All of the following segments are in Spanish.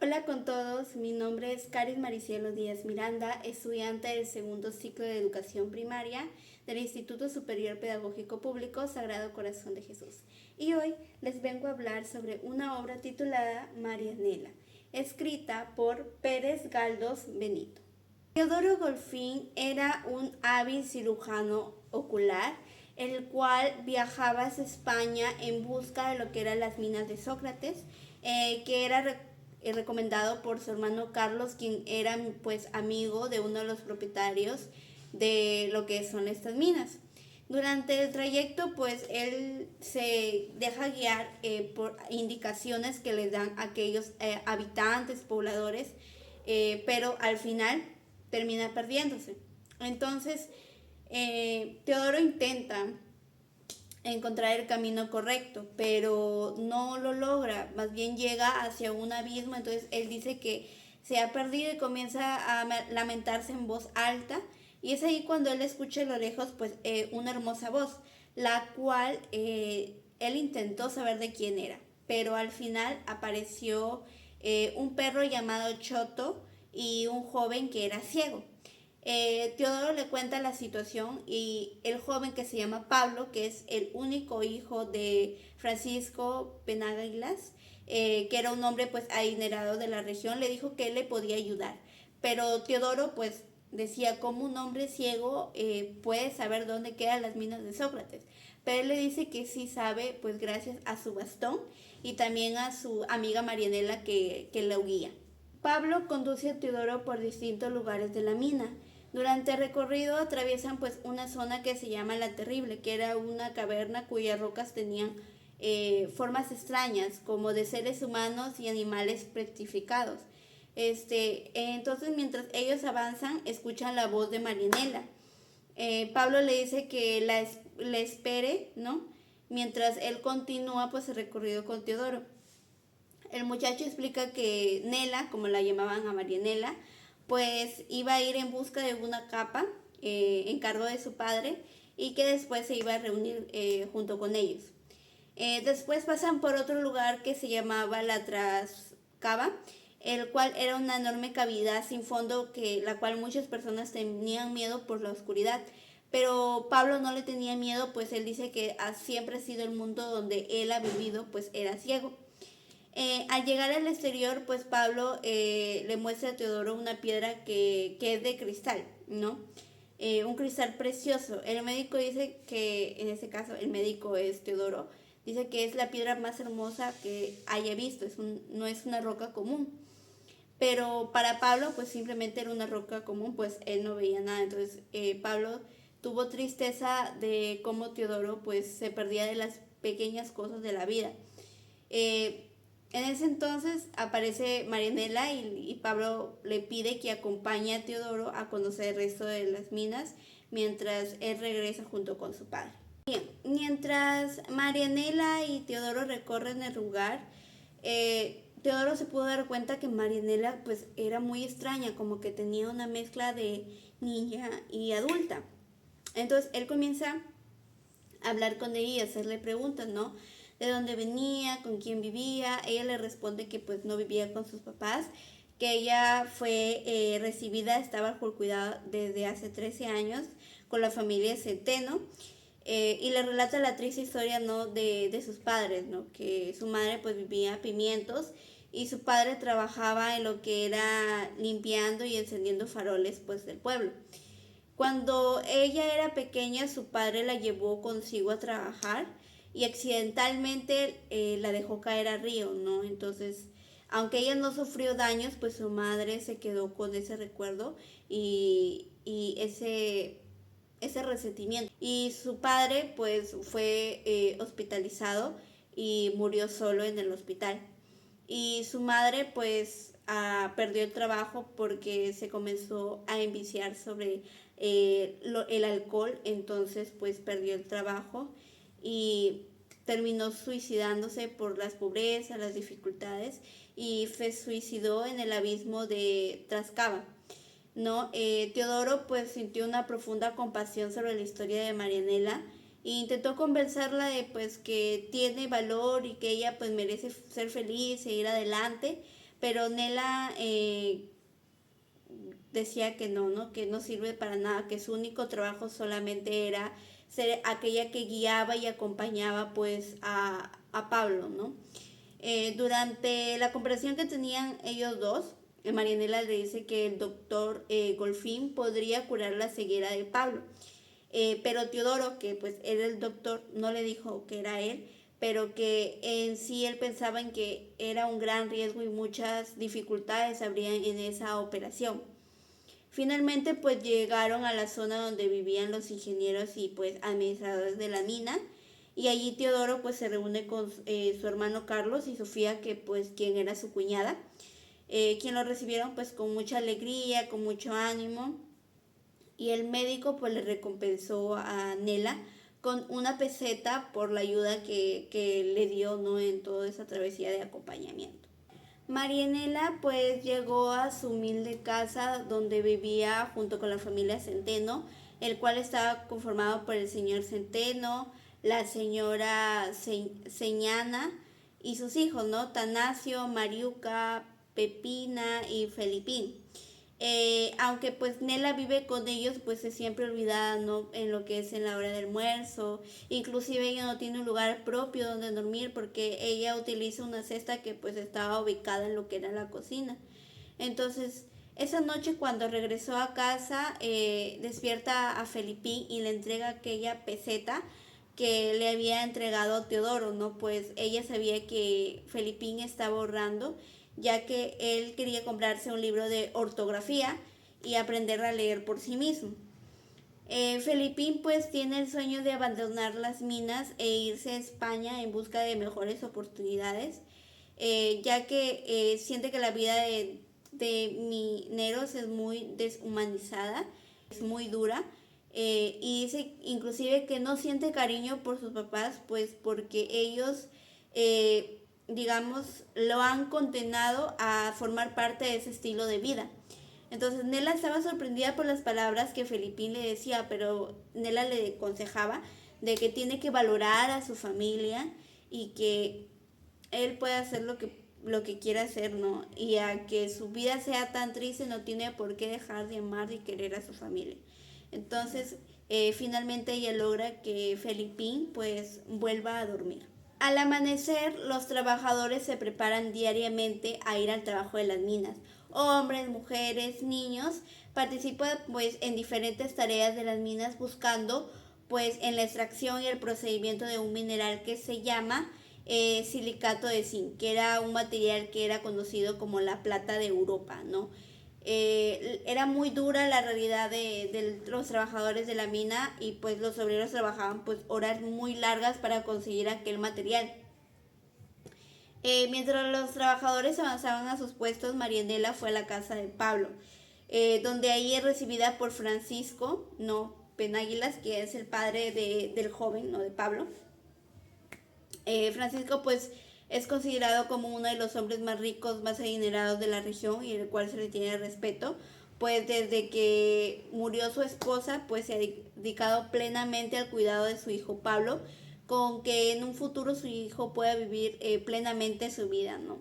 Hola con todos, mi nombre es Caris Maricielo Díaz Miranda, estudiante del segundo ciclo de educación primaria del Instituto Superior Pedagógico Público Sagrado Corazón de Jesús. Y hoy les vengo a hablar sobre una obra titulada Marianela, escrita por Pérez Galdós Benito. Teodoro Golfín era un hábil cirujano ocular, el cual viajaba hacia España en busca de lo que eran las minas de Sócrates, que era recomendado por su hermano Carlos, quien era pues amigo de uno de los propietarios de lo que son estas minas. Durante el trayecto pues él se deja guiar por indicaciones que le dan aquellos habitantes, pobladores, pero al final termina perdiéndose. Entonces Teodoro intenta encontrar el camino correcto, pero no lo logra, más bien llega hacia un abismo. Entonces él dice que se ha perdido y comienza a lamentarse en voz alta, y es ahí cuando él escucha a lo lejos pues una hermosa voz, la cual él intentó saber de quién era, pero al final apareció un perro llamado Choto y un joven que era ciego. Teodoro le cuenta la situación y el joven, que se llama Pablo, que es el único hijo de Francisco Penaglas, que era un hombre pues adinerado de la región, le dijo que él le podía ayudar. Pero Teodoro pues decía, ¿cómo un hombre ciego puede saber dónde quedan las minas de Sócrates? Pero él le dice que sí sabe, pues gracias a su bastón y también a su amiga Marianela que lo guía. Pablo conduce a Teodoro por distintos lugares de la mina. Durante el recorrido atraviesan pues una zona que se llama La Terrible, que era una caverna cuyas rocas tenían formas extrañas, como de seres humanos y animales petrificados. Entonces mientras ellos avanzan, escuchan la voz de Marianela. Pablo le dice que le espere, ¿no? Mientras él continúa pues el recorrido con Teodoro. El muchacho explica que Nela, como la llamaban a Marianela, pues iba a ir en busca de una capa en cargo de su padre, y que después se iba a reunir junto con ellos. Después pasan por otro lugar que se llamaba La Trascava, el cual era una enorme cavidad sin fondo, la cual muchas personas tenían miedo por la oscuridad. Pero Pablo no le tenía miedo, pues él dice que siempre ha sido el mundo donde él ha vivido, pues era ciego. Al llegar al exterior, pues Pablo le muestra a Teodoro una piedra que es de cristal, ¿no? Un cristal precioso. El médico dice que, en este caso, el médico es Teodoro, dice que es la piedra más hermosa que haya visto, no es una roca común. Pero para Pablo, pues simplemente era una roca común, pues él no veía nada. Entonces Pablo tuvo tristeza de cómo Teodoro pues se perdía de las pequeñas cosas de la vida. En ese entonces aparece Marianela y Pablo le pide que acompañe a Teodoro a conocer el resto de las minas mientras él regresa junto con su padre. Bien, mientras Marianela y Teodoro recorren el lugar, Teodoro se pudo dar cuenta que Marianela pues era muy extraña, como que tenía una mezcla de niña y adulta. Entonces él comienza a hablar con ella y hacerle preguntas, ¿no? De dónde venía, con quién vivía. Ella le responde que pues no vivía con sus papás, que ella fue recibida, estaba bajo el cuidado desde hace 13 años con la familia Centeno, y le relata la triste historia, ¿no? de sus padres, ¿no? Que su madre pues vivía a pimientos y su padre trabajaba en lo que era limpiando y encendiendo faroles pues del pueblo. Cuando ella era pequeña, su padre la llevó consigo a trabajar y accidentalmente la dejó caer al río, ¿no? Entonces, aunque ella no sufrió daños, pues su madre se quedó con ese recuerdo y ese resentimiento. Y su padre, pues, fue hospitalizado y murió solo en el hospital. Y su madre, pues, perdió el trabajo porque se comenzó a enviciar sobre el alcohol. Entonces pues perdió el trabajo y terminó suicidándose por las pobrezas, las dificultades, y se suicidó en el abismo de Trascava, ¿no? Teodoro pues sintió una profunda compasión sobre la historia de Marianela e intentó convencerla de pues que tiene valor y que ella pues merece ser feliz e ir adelante, pero Nela decía que no, ¿no? Que no sirve para nada, que su único trabajo solamente era ser aquella que guiaba y acompañaba pues a Pablo, ¿no? Durante la conversación que tenían ellos dos, Marianela le dice que el doctor Golfín podría curar la ceguera de Pablo. Pero Teodoro, que pues era el doctor, no le dijo que era él, pero que en sí él pensaba en que era un gran riesgo y muchas dificultades habrían en esa operación. Finalmente pues llegaron a la zona donde vivían los ingenieros y pues administradores de la mina, y allí Teodoro pues se reúne con su hermano Carlos y Sofía, que pues quien era su cuñada, quien lo recibieron pues con mucha alegría, con mucho ánimo, y el médico pues le recompensó a Nela con una peseta por la ayuda que le dio, ¿no?, en toda esa travesía de acompañamiento. Marianela pues llegó a su humilde casa donde vivía junto con la familia Centeno, el cual estaba conformado por el señor Centeno, la señora Señana y sus hijos, ¿no? Tanasio, Mariuca, Pepina y Felipín. Aunque pues Nela vive con ellos, pues es siempre olvidada, ¿no?, en lo que es en la hora del almuerzo. Inclusive ella no tiene un lugar propio donde dormir porque ella utiliza una cesta que pues estaba ubicada en lo que era la cocina. Entonces, esa noche cuando regresó a casa, despierta a Felipín y le entrega aquella peseta que le había entregado Teodoro, ¿no? Pues ella sabía que Felipín estaba ahorrando, ya que él quería comprarse un libro de ortografía y aprender a leer por sí mismo. Felipín pues tiene el sueño de abandonar las minas e irse a España en busca de mejores oportunidades, ya que siente que la vida de mineros es muy deshumanizada, es muy dura, y dice inclusive que no siente cariño por sus papás, pues porque ellos, digamos, lo han condenado a formar parte de ese estilo de vida. Entonces Nela estaba sorprendida por las palabras que Felipín le decía, pero Nela le aconsejaba de que tiene que valorar a su familia y que él puede hacer lo que quiera hacer, ¿no? Y a que su vida sea tan triste no tiene por qué dejar de amar y querer a su familia. Entonces, finalmente ella logra que Felipín pues vuelva a dormir. Al amanecer, los trabajadores se preparan diariamente a ir al trabajo de las minas. Hombres, mujeres, niños participan pues en diferentes tareas de las minas buscando pues en la extracción y el procedimiento de un mineral que se llama silicato de zinc, que era un material que era conocido como la plata de Europa, ¿no? Era muy dura la realidad de los trabajadores de la mina, y pues los obreros trabajaban pues horas muy largas para conseguir aquel material. Mientras los trabajadores avanzaban a sus puestos, Marianela fue a la casa de Pablo, donde ahí es recibida por Francisco, no Penáguilas, que es el padre del joven, no de Pablo. Francisco pues es considerado como uno de los hombres más ricos, más adinerados de la región, y el cual se le tiene respeto, pues desde que murió su esposa pues se ha dedicado plenamente al cuidado de su hijo Pablo, con que en un futuro su hijo pueda vivir plenamente su vida, ¿no?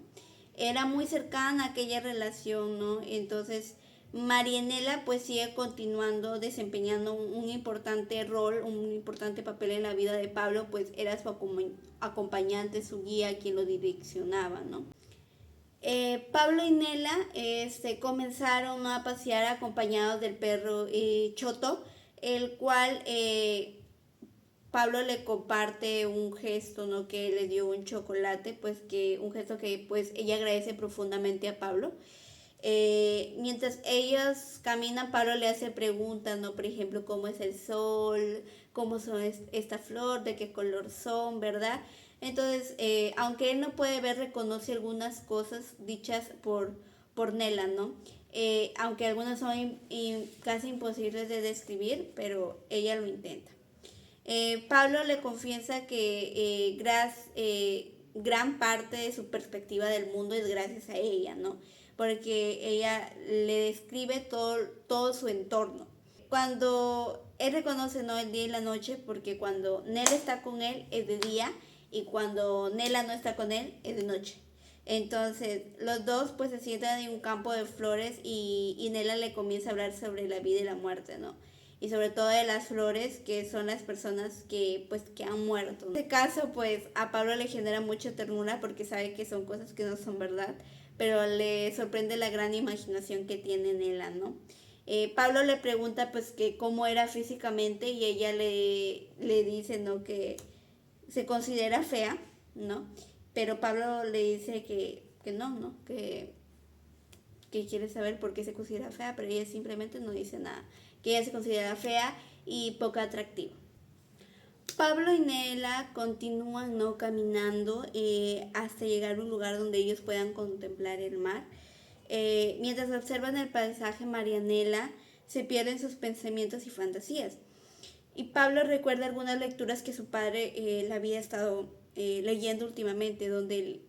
Era muy cercana aquella relación, ¿no? Entonces Marianela pues sigue continuando desempeñando un importante rol, un importante papel en la vida de Pablo, pues era su acompañante, su guía, quien lo direccionaba, ¿no? Pablo y Nela comenzaron a pasear acompañados del perro Choto, el cual Pablo le comparte un gesto, ¿no?, que le dio un chocolate, pues que un gesto que pues ella agradece profundamente a Pablo. Mientras ellos caminan, Pablo le hace preguntas, ¿no? Por ejemplo, cómo es el sol, cómo son esta flor, de qué color son, ¿verdad? Entonces, aunque él no puede ver, reconoce algunas cosas dichas por Nela, ¿no? Aunque algunas son casi imposibles de describir, pero ella lo intenta. Pablo le confiesa que gran parte de su perspectiva del mundo es gracias a ella, ¿no? Porque ella le describe todo su entorno. Cuando él reconoce, ¿no?, el día y la noche, porque cuando Nela está con él es de día y cuando Nela no está con él es de noche. Entonces, los dos pues se sientan en un campo de flores y Nela le comienza a hablar sobre la vida y la muerte, ¿no? Y sobre todo de las flores, que son las personas que pues que han muerto. En este caso, pues a Pablo le genera mucha ternura porque sabe que son cosas que no son verdad, pero le sorprende la gran imaginación que tiene Nela, ¿no? Pablo le pregunta pues que cómo era físicamente y ella le dice, ¿no? Que se considera fea, ¿no? Pero Pablo le dice que no, ¿no? Que quiere saber por qué se considera fea, pero ella simplemente no dice nada. Que ella se considera fea y poco atractiva. Pablo y Nela continúan, ¿no? Caminando hasta llegar a un lugar donde ellos puedan contemplar el mar. Mientras observan el paisaje, Marianela se pierde en sus pensamientos y fantasías. Y Pablo recuerda algunas lecturas que su padre le había estado leyendo últimamente, donde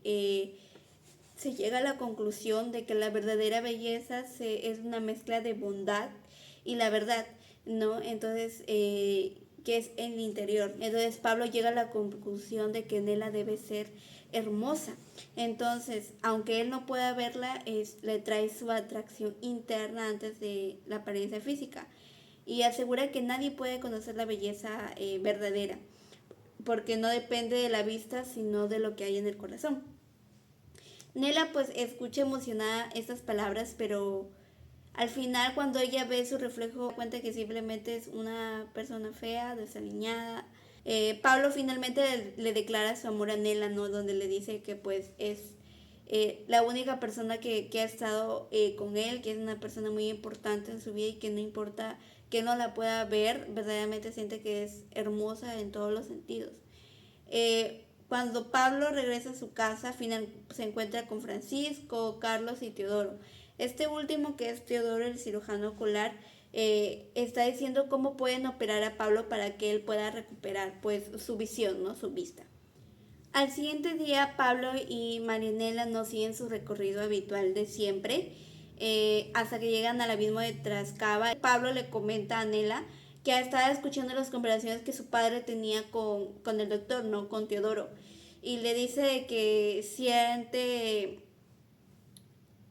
se llega a la conclusión de que la verdadera belleza es una mezcla de bondad y la verdad, ¿no? Entonces, que es en el interior. Entonces Pablo llega a la conclusión de que Nela debe ser hermosa. Entonces, aunque él no pueda verla, le trae su atracción interna antes de la apariencia física. Y asegura que nadie puede conocer la belleza verdadera, porque no depende de la vista, sino de lo que hay en el corazón. Nela pues escucha emocionada estas palabras, pero al final cuando ella ve su reflejo, cuenta que simplemente es una persona fea, desaliñada. Pablo finalmente le declara su amor a Nela, ¿no? Donde le dice que pues es la única persona que ha estado con él, que es una persona muy importante en su vida y que no importa que no la pueda ver, verdaderamente siente que es hermosa en todos los sentidos. Cuando Pablo regresa a su casa, se encuentra con Francisco, Carlos y Teodoro. Este último, que es Teodoro, el cirujano ocular, está diciendo cómo pueden operar a Pablo para que él pueda recuperar pues su visión, ¿no? Su vista. Al siguiente día, Pablo y Marianela no siguen su recorrido habitual de siempre, hasta que llegan al abismo de Trascaba. Pablo le comenta a Nela que estaba escuchando las conversaciones que su padre tenía con el doctor, no con Teodoro, y le dice que siente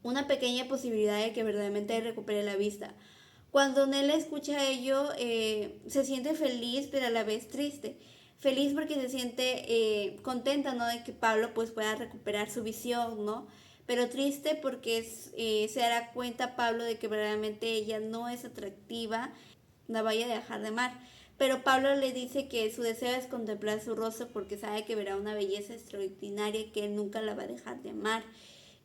una pequeña posibilidad de que verdaderamente recupere la vista. Cuando Nela escucha ello, se siente feliz, pero a la vez triste. Feliz porque se siente contenta, ¿no? De que Pablo pues pueda recuperar su visión, ¿no? Pero triste porque se dará cuenta Pablo de que verdaderamente ella no es atractiva, la vaya a dejar de amar. Pero Pablo le dice que su deseo es contemplar su rostro porque sabe que verá una belleza extraordinaria que él nunca la va a dejar de amar,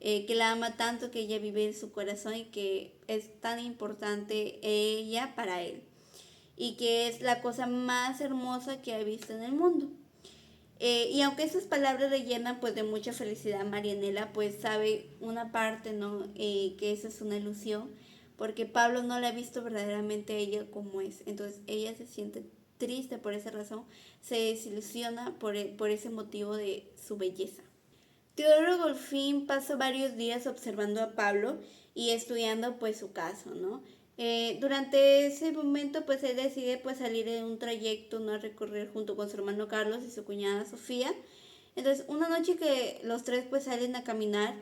que la ama tanto que ella vive en su corazón y que es tan importante ella para él y que es la cosa más hermosa que ha visto en el mundo. Y aunque esas palabras le llenan pues de mucha felicidad, Marianela pues sabe una parte, ¿no? Que esa es una ilusión, porque Pablo no la ha visto verdaderamente a ella como es. Entonces ella se siente triste por esa razón, se desilusiona por ese motivo de su belleza. Teodoro Golfín pasó varios días observando a Pablo y estudiando pues su caso, ¿no? Durante ese momento pues él decide pues salir en un trayecto, ¿no? A recorrer junto con su hermano Carlos y su cuñada Sofía. Entonces una noche que los tres pues salen a caminar,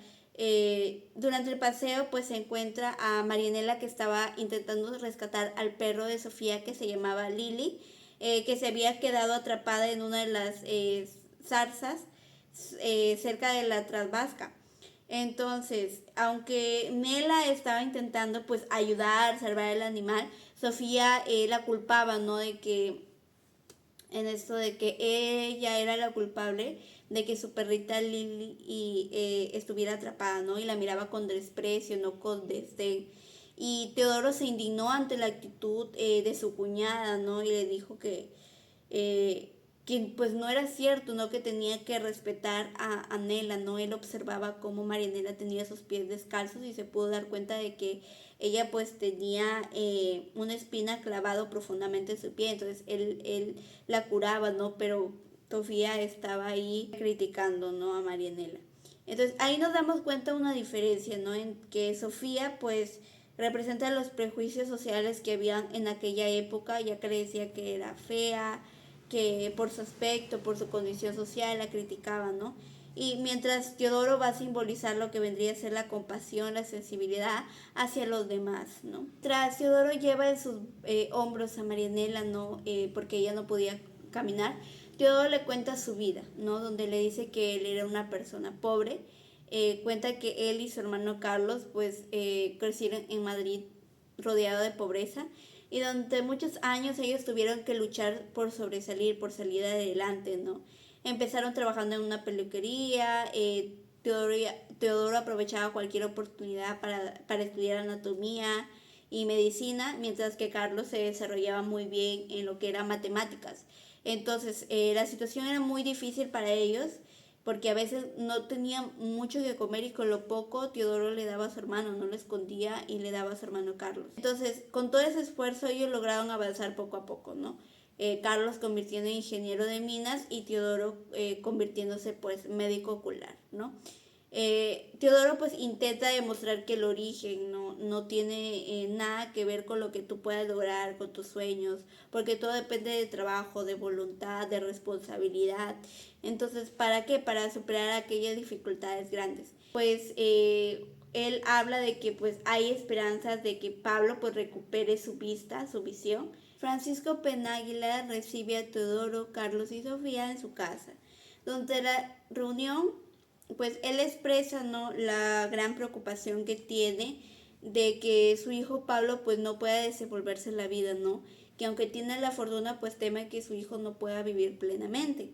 durante el paseo pues se encuentra a Marianela, que estaba intentando rescatar al perro de Sofía, que se llamaba Lily, que se había quedado atrapada en una de las zarzas cerca de la Trasvasca. Entonces, aunque Nela estaba intentando pues ayudar, salvar el animal, Sofía la culpaba, ¿no? De que en esto de que ella era la culpable de que su perrita Lily estuviera atrapada, ¿no? Y la miraba con desprecio, no con desdén. Y Teodoro se indignó ante la actitud de su cuñada, ¿no? Y le dijo que pues no era cierto, ¿no? Que tenía que respetar a Nela, ¿no? Él observaba cómo Marianela tenía sus pies descalzos y se pudo dar cuenta de que ella pues tenía una espina clavado profundamente en su pie. Entonces él la curaba, ¿no? Pero Sofía estaba ahí criticando, ¿no? A Marianela. Entonces ahí nos damos cuenta de una diferencia, ¿no? En que Sofía pues representa los prejuicios sociales que habían en aquella época, ya que le decía que era fea, que por su aspecto, por su condición social la criticaban, ¿no? y mientras Teodoro va a simbolizar lo que vendría a ser la compasión, la sensibilidad hacia los demás, ¿no? Tras Teodoro lleva en sus hombros a Marianela, ¿no? Porque ella no podía caminar. Teodoro le cuenta su vida, ¿no? Donde le dice que él era una persona pobre. Cuenta que él y su hermano Carlos pues crecieron en Madrid rodeado de pobreza y durante muchos años ellos tuvieron que luchar por sobresalir, por salir adelante, ¿no? Empezaron trabajando en una peluquería, Teodoro aprovechaba cualquier oportunidad para estudiar anatomía y medicina, mientras que Carlos se desarrollaba muy bien en lo que era matemáticas. Entonces, la situación era muy difícil para ellos porque a veces no tenían mucho que comer y con lo poco Teodoro le daba a su hermano, no lo escondía y le daba a su hermano Carlos. Entonces, con todo ese esfuerzo ellos lograron avanzar poco a poco, ¿no? Carlos convirtiendo en ingeniero de minas y Teodoro convirtiéndose pues médico ocular, ¿no? Teodoro pues intenta demostrar que el origen no tiene nada que ver con lo que tú puedas lograr, con tus sueños, porque todo depende de trabajo, de voluntad, de responsabilidad. Entonces, ¿para qué? Para superar aquellas dificultades grandes. Pues él habla de que pues hay esperanzas de que Pablo pues recupere su vista, su visión. Francisco Penáguila recibe a Teodoro, Carlos y Sofía en su casa. Durante la reunión pues él expresa, ¿no?, la gran preocupación que tiene de que su hijo Pablo pues no pueda desenvolverse en la vida, ¿no? Que aunque tiene la fortuna pues teme que su hijo no pueda vivir plenamente.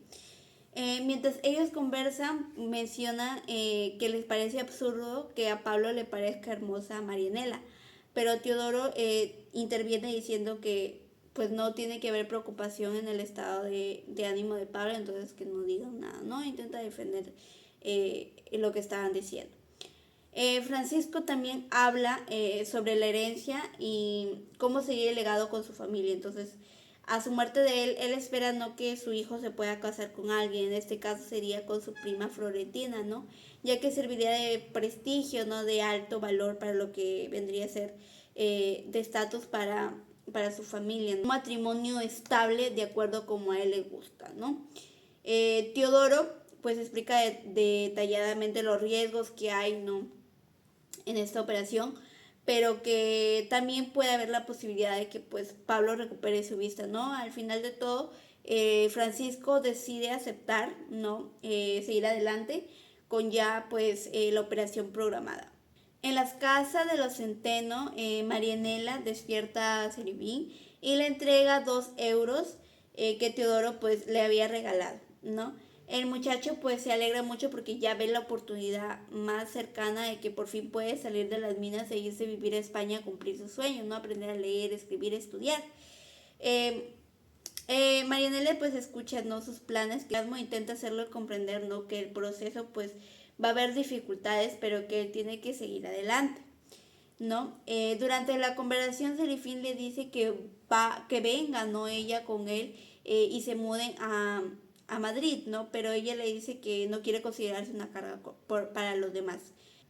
Mientras ellos conversan, menciona que les parece absurdo que a Pablo le parezca hermosa a Marianela, pero Teodoro interviene diciendo que pues no tiene que haber preocupación en el estado de ánimo de Pablo, entonces que no digan nada, ¿no? Intenta defender lo que estaban diciendo. Francisco también habla sobre la herencia y cómo seguir el legado con su familia. Entonces, a su muerte de él espera no que su hijo se pueda casar con alguien, en este caso sería con su prima Florentina, ¿no? Ya que serviría de prestigio, ¿no? De alto valor para lo que vendría a ser de estatus para su familia, ¿no? Un matrimonio estable de acuerdo como a él le gusta, ¿no? Teodoro pues explica detalladamente los riesgos que hay, ¿no?, en esta operación, pero que también puede haber la posibilidad de que pues Pablo recupere su vista, ¿no? Al final de todo, Francisco decide aceptar, ¿no?, seguir adelante con ya pues la operación programada. En las casas de los Centeno, Marianela despierta a Servín y le entrega 2 euros que Teodoro pues le había regalado, ¿no? El muchacho pues se alegra mucho porque ya ve la oportunidad más cercana de que por fin puede salir de las minas e irse a vivir a España a cumplir sus sueños, ¿no? Aprender a leer, escribir, estudiar. Marianela pues escucha, ¿no?, sus planes, que intenta hacerlo comprender, ¿no?, que el proceso pues va a haber dificultades, pero que él tiene que seguir adelante, ¿no? Durante la conversación Serafín le dice que venga, ¿no?, ella con él y se muden a Madrid, ¿no? Pero ella le dice que no quiere considerarse una carga para los demás.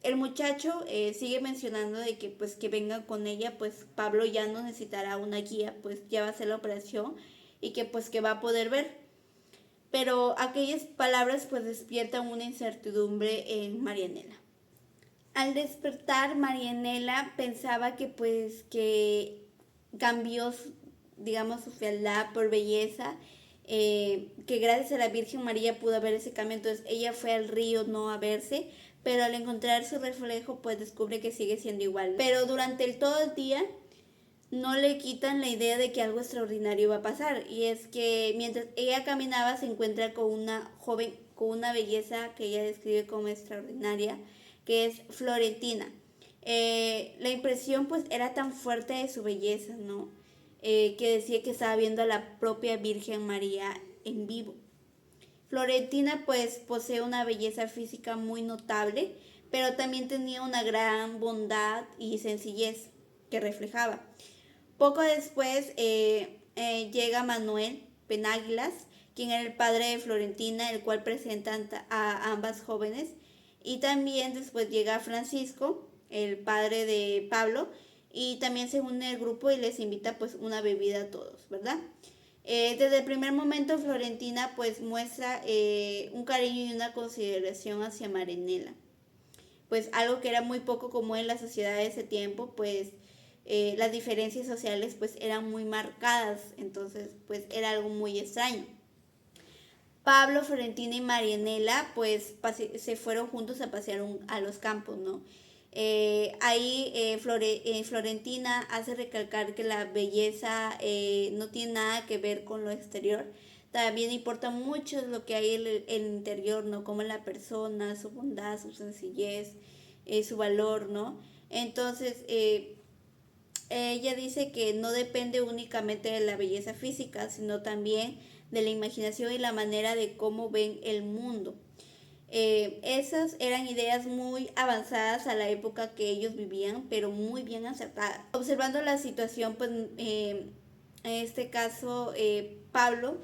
El muchacho sigue mencionando de que pues que vengan con ella, pues Pablo ya no necesitará una guía, pues ya va a hacer la operación y que pues que va a poder ver. Pero aquellas palabras pues despiertan una incertidumbre en Marianela. Al despertar, Marianela pensaba que pues que cambió, digamos, su fealdad por belleza, que gracias a la Virgen María pudo ver ese cambio. Entonces ella fue al río, no a verse, pero al encontrar su reflejo pues descubre que sigue siendo igual. Pero durante todo el día no le quitan la idea de que algo extraordinario va a pasar, y es que mientras ella caminaba se encuentra con una joven con una belleza que ella describe como extraordinaria, que es Florentina. La impresión pues era tan fuerte de su belleza, ¿no? Que decía que estaba viendo a la propia Virgen María en vivo. Florentina pues posee una belleza física muy notable, pero también tenía una gran bondad y sencillez que reflejaba. Poco después llega Manuel Penáguilas, quien era el padre de Florentina, el cual presenta a ambas jóvenes, y también después llega Francisco, el padre de Pablo, y también se une al grupo y les invita pues una bebida a todos, ¿verdad? Desde el primer momento Florentina pues muestra un cariño y una consideración hacia Marinela, pues algo que era muy poco común en la sociedad de ese tiempo, pues las diferencias sociales pues eran muy marcadas, entonces pues era algo muy extraño. Pablo, Florentina y Marianela pues se fueron juntos a pasear a los campos, ¿no? Florentina hace recalcar que la belleza no tiene nada que ver con lo exterior. También importa mucho lo que hay en el interior, ¿no? Como la persona, su bondad, su sencillez, su valor, ¿no? Entonces, ella dice que no depende únicamente de la belleza física, sino también de la imaginación y la manera de cómo ven el mundo. Esas eran ideas muy avanzadas a la época que ellos vivían, pero muy bien acertadas. Observando la situación, pues en este caso Pablo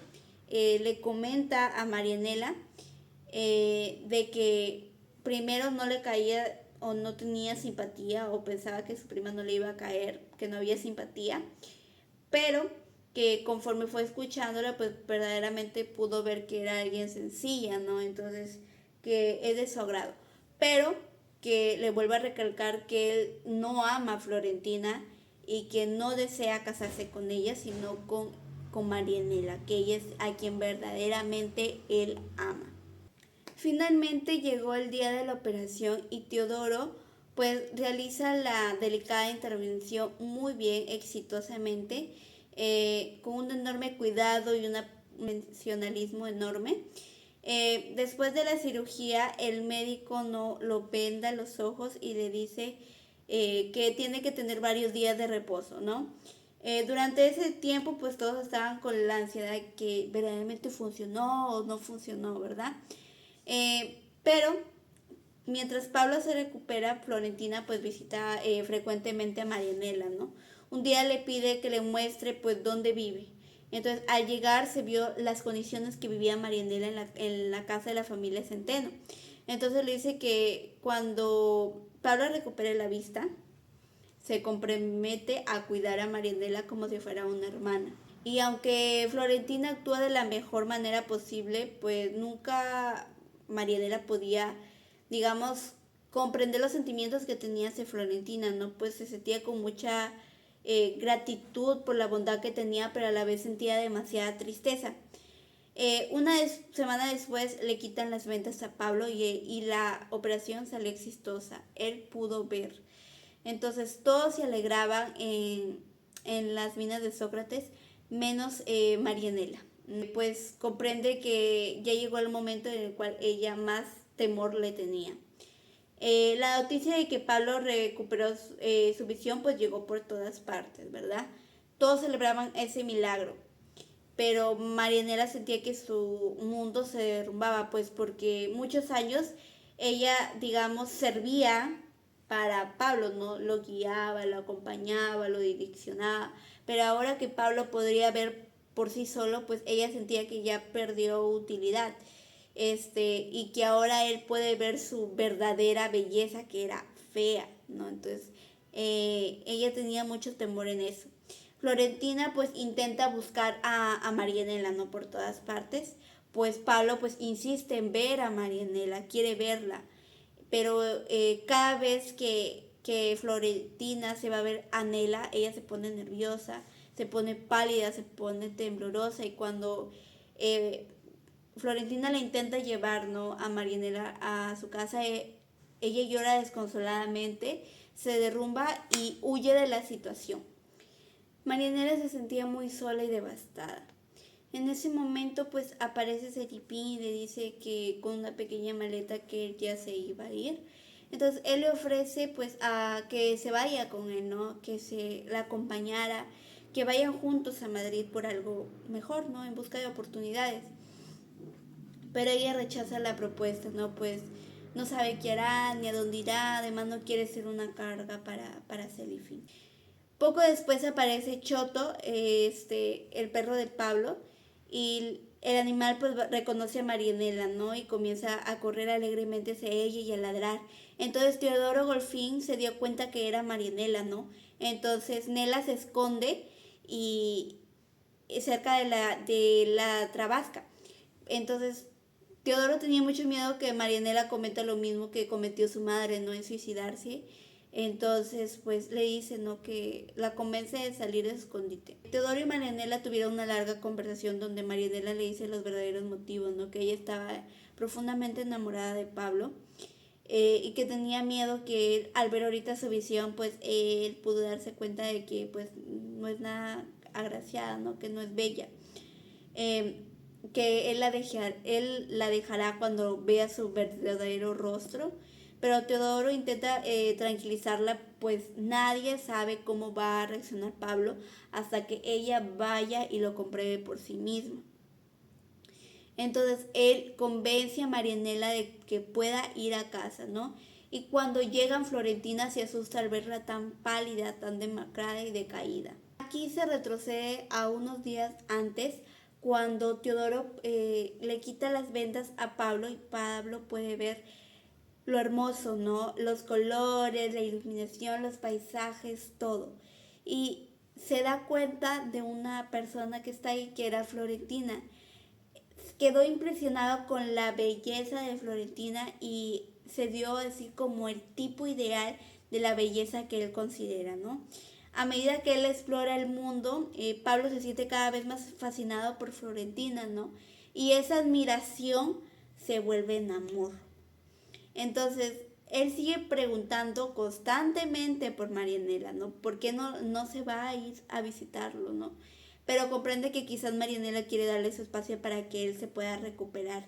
le comenta a Marianela de que primero no le caía o no tenía simpatía o pensaba que su prima no le iba a caer, que no había simpatía, pero que conforme fue escuchándola, pues verdaderamente pudo ver que era alguien sencilla, ¿no? Entonces, que es de su agrado. Pero que le vuelve a recalcar que él no ama a Florentina y que no desea casarse con ella, sino con Marianela, que ella es a quien verdaderamente él ama. Finalmente llegó el día de la operación y Teodoro pues realiza la delicada intervención muy bien, exitosamente, con un enorme cuidado y un profesionalismo enorme. Después de la cirugía, el médico no lo venda los ojos y le dice que tiene que tener varios días de reposo, ¿no? Durante ese tiempo, pues todos estaban con la ansiedad de que verdaderamente funcionó o no funcionó, ¿verdad? Pero mientras Pablo se recupera, Florentina pues visita frecuentemente a Marianela, ¿no? Un día le pide que le muestre pues dónde vive. Entonces al llegar se vio las condiciones que vivía Marianela en la casa de la familia Centeno. Entonces le dice que cuando Pablo recupere la vista, se compromete a cuidar a Marianela como si fuera una hermana. Y aunque Florentina actúa de la mejor manera posible, pues nunca Marianela podía, digamos, comprender los sentimientos que tenía hacia Florentina, ¿no? Pues se sentía con mucha gratitud por la bondad que tenía, pero a la vez sentía demasiada tristeza. Una semana después le quitan las ventas a Pablo y la operación salió exitosa. Él pudo ver. Entonces todos se alegraban en las minas de Sócrates, menos Marianela. Pues comprende que ya llegó el momento en el cual ella más temor le tenía. La noticia de que Pablo recuperó su visión pues llegó por todas partes, ¿verdad? Todos celebraban ese milagro, pero Marianela sentía que su mundo se derrumbaba, pues porque muchos años ella, digamos, servía para Pablo, ¿no? Lo guiaba, lo acompañaba, lo direccionaba, pero ahora que Pablo podría ver por sí solo, pues ella sentía que ya perdió utilidad, y que ahora él puede ver su verdadera belleza, que era fea, ¿no? Entonces, ella tenía mucho temor en eso. Florentina pues intenta buscar a Marianela, ¿no? Por todas partes, pues Pablo pues insiste en ver a Marianela, quiere verla, pero cada vez que Florentina se va a ver a Nela, ella se pone nerviosa, se pone pálida, se pone temblorosa, y cuando Florentina la intenta llevar, ¿no?, a Marianela a su casa, ella llora desconsoladamente, se derrumba y huye de la situación. Marianela se sentía muy sola y devastada. En ese momento pues aparece Seripín y le dice que con una pequeña maleta que él ya se iba a ir. Entonces él le ofrece pues a que se vaya con él, ¿no? Que se la acompañara, que vayan juntos a Madrid por algo mejor, ¿no? En busca de oportunidades. Pero ella rechaza la propuesta, ¿no? Pues no sabe qué hará ni a dónde irá, además no quiere ser una carga para Seripín. Poco después aparece Choto, el perro de Pablo, y el animal pues reconoce a Marianela, ¿no? Y comienza a correr alegremente hacia ella y a ladrar. Entonces Teodoro Golfín se dio cuenta que era Marianela, ¿no? Entonces Nela se esconde y cerca de la Trabasca. Entonces, Teodoro tenía mucho miedo que Marianela cometa lo mismo que cometió su madre, ¿no? En suicidarse. Entonces, pues le dice, ¿no? Que la convence de salir de su escondite. Teodoro y Marianela tuvieron una larga conversación donde Marianela le dice los verdaderos motivos, ¿no? Que ella estaba profundamente enamorada de Pablo, y que tenía miedo que él, al ver ahorita su visión, pues él pudo darse cuenta de que pues no es nada agraciada, ¿no? Que no es bella. Que él la dejará cuando vea su verdadero rostro. Pero Teodoro intenta tranquilizarla, pues nadie sabe cómo va a reaccionar Pablo hasta que ella vaya y lo compruebe por sí misma. Entonces él convence a Marianela de que pueda ir a casa, ¿no? Y cuando llegan, Florentina se asusta al verla tan pálida, tan demacrada y decaída. Aquí se retrocede a unos días antes, cuando Teodoro le quita las vendas a Pablo y Pablo puede ver lo hermoso, ¿no? Los colores, la iluminación, los paisajes, todo. Y se da cuenta de una persona que está ahí, que era Florentina. Quedó impresionado con la belleza de Florentina y se dio así como el tipo ideal de la belleza que él considera, ¿no? A medida que él explora el mundo, Pablo se siente cada vez más fascinado por Florentina, ¿no? Y esa admiración se vuelve en amor. Entonces, él sigue preguntando constantemente por Marianela, ¿no? ¿Por qué no se va a ir a visitarlo, ¿no? Pero comprende que quizás Marianela quiere darle su espacio para que él se pueda recuperar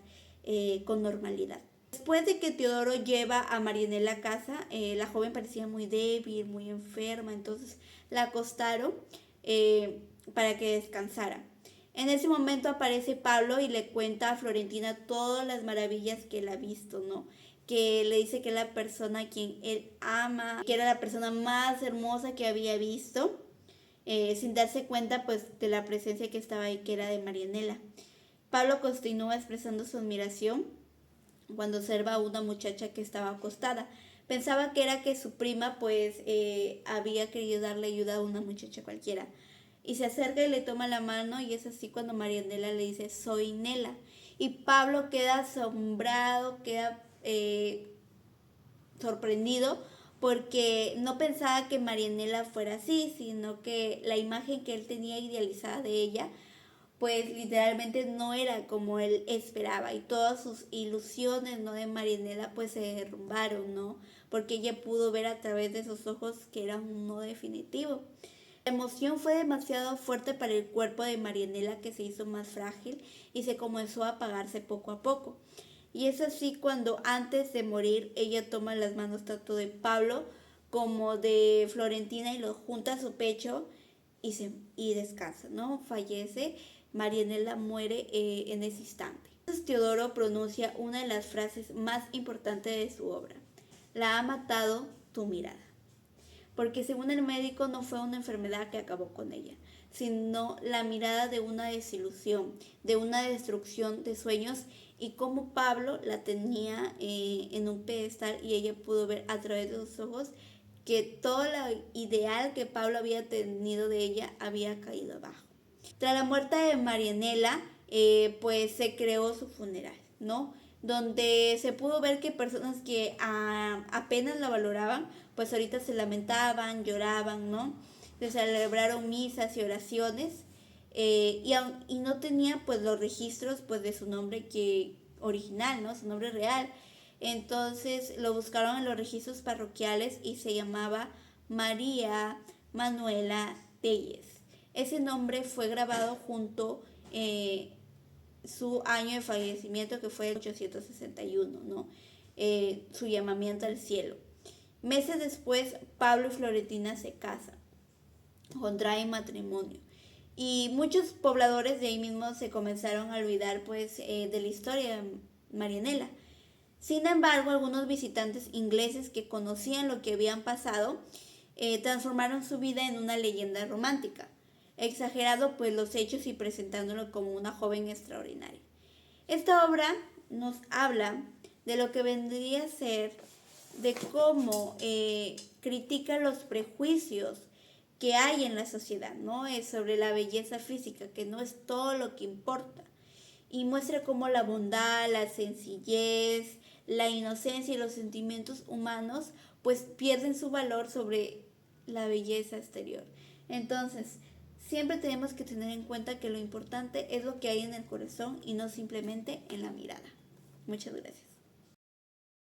con normalidad. Después de que Teodoro lleva a Marianela a casa, la joven parecía muy débil, muy enferma, entonces la acostaron para que descansara. En ese momento aparece Pablo y le cuenta a Florentina todas las maravillas que él ha visto, ¿no? Que le dice que es la persona a quien él ama, que era la persona más hermosa que había visto, sin darse cuenta pues de la presencia que estaba ahí, que era de Marianela. Pablo continúa expresando su admiración cuando observa a una muchacha que estaba acostada. Pensaba que era que su prima pues había querido darle ayuda a una muchacha cualquiera. Y se acerca y le toma la mano, y es así cuando Marianela le dice, soy Nela. Y Pablo queda asombrado, queda sorprendido, porque no pensaba que Marianela fuera así, sino que la imagen que él tenía idealizada de ella, pues literalmente no era como él esperaba, y todas sus ilusiones, ¿no?, de Marianela pues se derrumbaron, ¿no? Porque ella pudo ver a través de sus ojos que era un no definitivo. La emoción fue demasiado fuerte para el cuerpo de Marianela, que se hizo más frágil y se comenzó a apagarse poco a poco. Y es así cuando, antes de morir, ella toma las manos tanto de Pablo como de Florentina y los junta a su pecho y descansa, ¿no? Fallece. Marianela muere en ese instante. Entonces Teodoro pronuncia una de las frases más importantes de su obra: la ha matado tu mirada. Porque según el médico no fue una enfermedad que acabó con ella, sino la mirada de una desilusión, de una destrucción de sueños, y como Pablo la tenía en un pedestal, y ella pudo ver a través de sus ojos que todo lo ideal que Pablo había tenido de ella había caído abajo. Tras la muerte de Marianela, pues se creó su funeral, ¿no? Donde se pudo ver que personas que apenas la valoraban, pues ahorita se lamentaban, lloraban, ¿no? Se celebraron misas y oraciones, y no tenía pues los registros pues de su nombre que original, ¿no? Su nombre real. Entonces lo buscaron en los registros parroquiales y se llamaba María Manuela Telles. Ese nombre fue grabado junto su año de fallecimiento, que fue el 861, ¿no? Su llamamiento al cielo. Meses después, Pablo y Florentina se casan, contraen matrimonio, y muchos pobladores de ahí mismo se comenzaron a olvidar pues de la historia de Marianela. Sin embargo, algunos visitantes ingleses que conocían lo que habían pasado transformaron su vida en una leyenda romántica, exagerado pues los hechos y presentándolo como una joven extraordinaria. Esta obra nos habla de lo que vendría a ser, de cómo critica los prejuicios que hay en la sociedad, ¿no? Es sobre la belleza física, que no es todo lo que importa. Y muestra cómo la bondad, la sencillez, la inocencia y los sentimientos humanos pues pierden su valor sobre la belleza exterior. Entonces, siempre tenemos que tener en cuenta que lo importante es lo que hay en el corazón y no simplemente en la mirada. Muchas gracias.